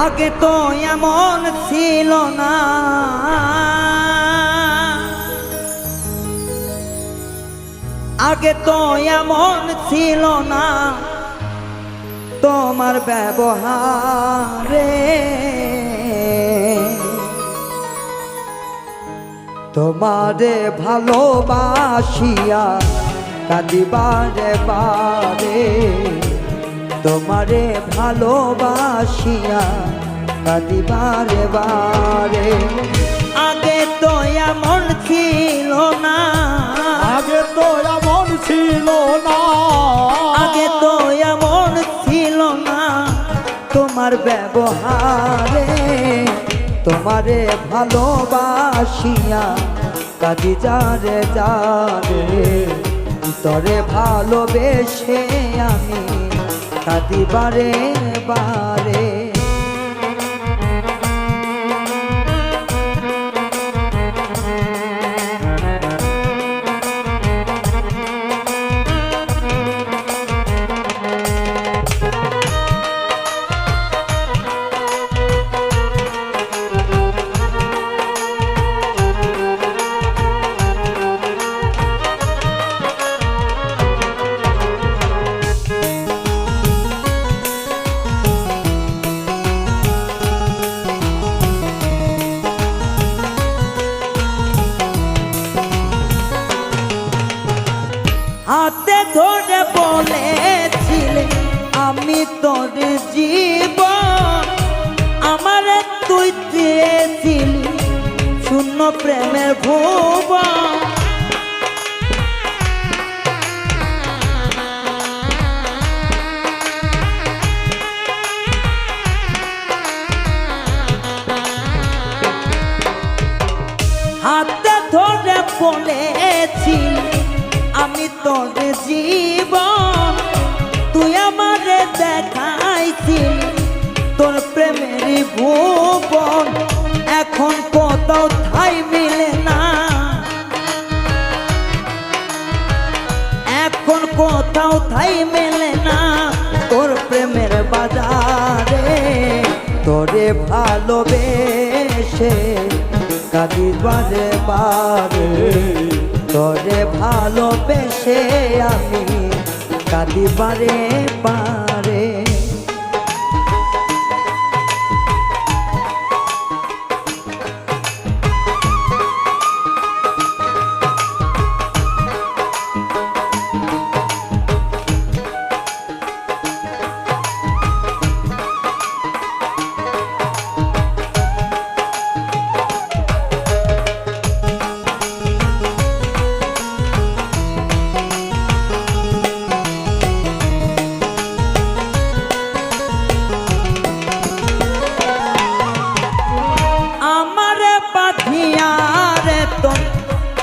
আগে তো এমন ছিল না, আগে তো এমন ছিল না তোমার ব্যবহারে। তোমারে ভালোবাসিয়া কাঁদি বারে বারে, তোমারে ভালোবাসিয়া কাঁদি বারে বারে। আগে তো এমন ছিল না, আগে তো এমন ছিল না, আগে তো এমন ছিল না তোমার ব্যবহারে। তোমারে ভালোবাসিয়া কাঁদি যারে যারে, তরে ভালোবেসে আমি কাঁদি বারে বারে। হাতে ধরে বলেছিলে আমি তোর জীবন, আমার তুই চেয়েছিলি শূন্য প্রেমের ভুবন। হাতে ধরে বলেছিলি আমি তোর জীবন, তুই আমারে দেখাইছিলি তোর প্রেমের ভুবন। এখন কোথাও ঠাই মিলে না, এখন কোথাও ঠাই মেলে না তোর প্রেমের বাজারে। তোরে ভালোবেসে কাঁদি বারে বারে, তোরে ভালোবেসে আমি কাঁদি বারে বারে।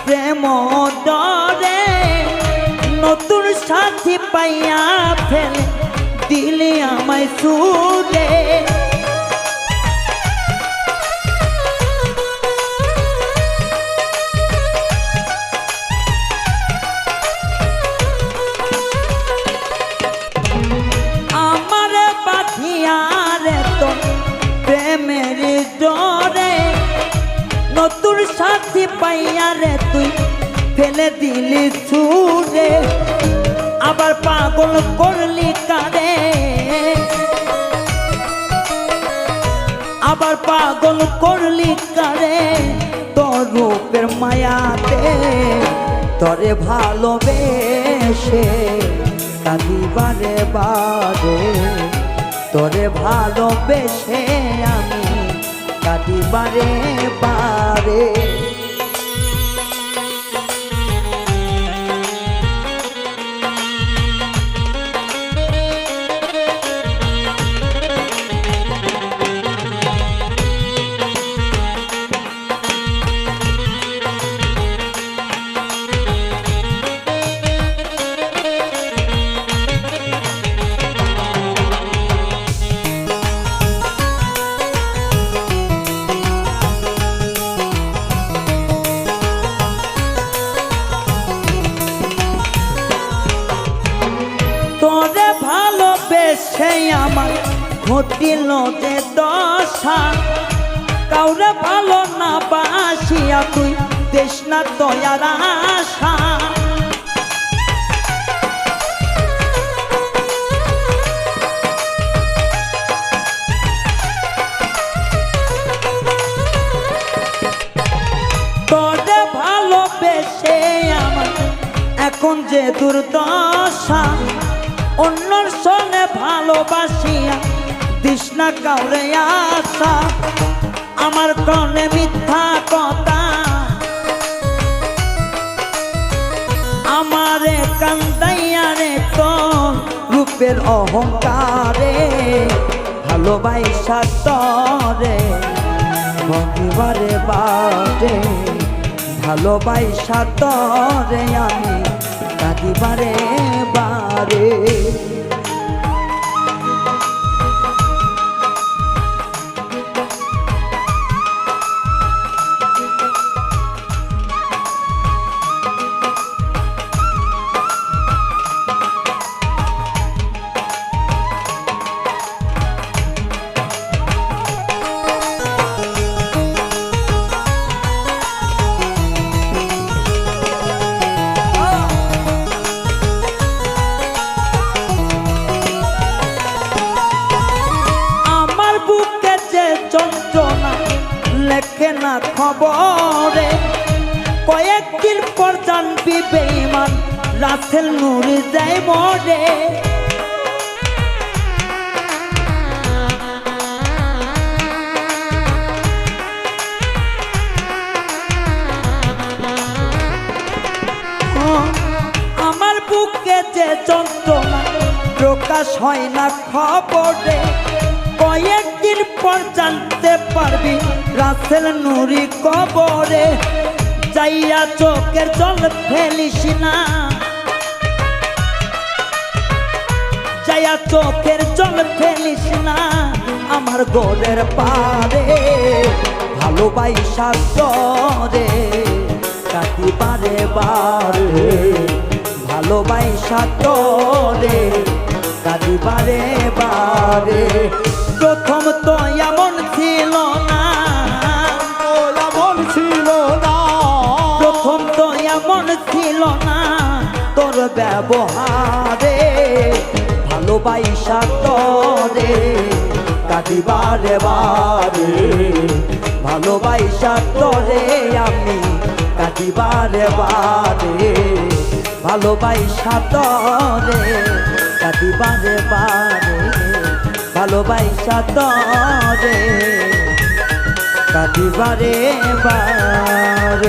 প্রেম ডরে নতুন সাথী পাইয়া ফেলে দিলি আমায় সুরে। আমার বাঁধিয়ারে তো প্রেমের ডরে নতুন সাথী পাইয়া রে তুই ফেলে দিলি ছুড়ে। আবার পাগল করলি কারে, আবার পাগল করলি কারে তোর রূপের মায়াতে। তরে ভালোবেসে কাঁদি বারে বারে, তোরে ভালোবেসে আমি কাঁদি বারে বারে। ঘটিল যে দশা কাউরে ভালো না বাসিয়া তুই দেশ না দয়ার আশা তোরে ভালোবেসে আমার এখন যে দুর্দশা অন্যর সঙ্গে ভালোবাসিয়া তৃষ্ণা কাউরে আশা আমার কনে মিথ্যা কথা আমারে কান্দাইয়া রে তোর রূপের অহংকারে ভালোবাসা তরে ভগিবারে বারে ভালোবাসা তরে আমি কাঁদিবারে বারে লেখে না খবরে কয়েকদিন পর জানবি বেঈমান রাসেল নূরে যায় মরে আমার বুকে যে যন্ত্রণা প্রকাশ হয় না খবরে কয়েকদিন পর জানতে পারবি রাসেল নূরি কবরে যাইয়া চোখের জল ফেলিস না যাইয়া চোখের জল ফেলিস না আমার গোরের পারে ভালোবাসা তরে কাটি বারে বারে ভালোবাসা তরে কাটি বারে বারে প্রথম তো এমন ছিল না এমন ছিল না প্রথম তো এমন ছিল না তোর ব্যবহারে ভালোবাসা তরে কাঁদিবারে বারে ভালোবাসা তরে আমি কাঁদিবারে বারে ভালোবাসা তরে কাঁদিবারে বারে ভালোবাসা তরে কাঁদিবারে বারে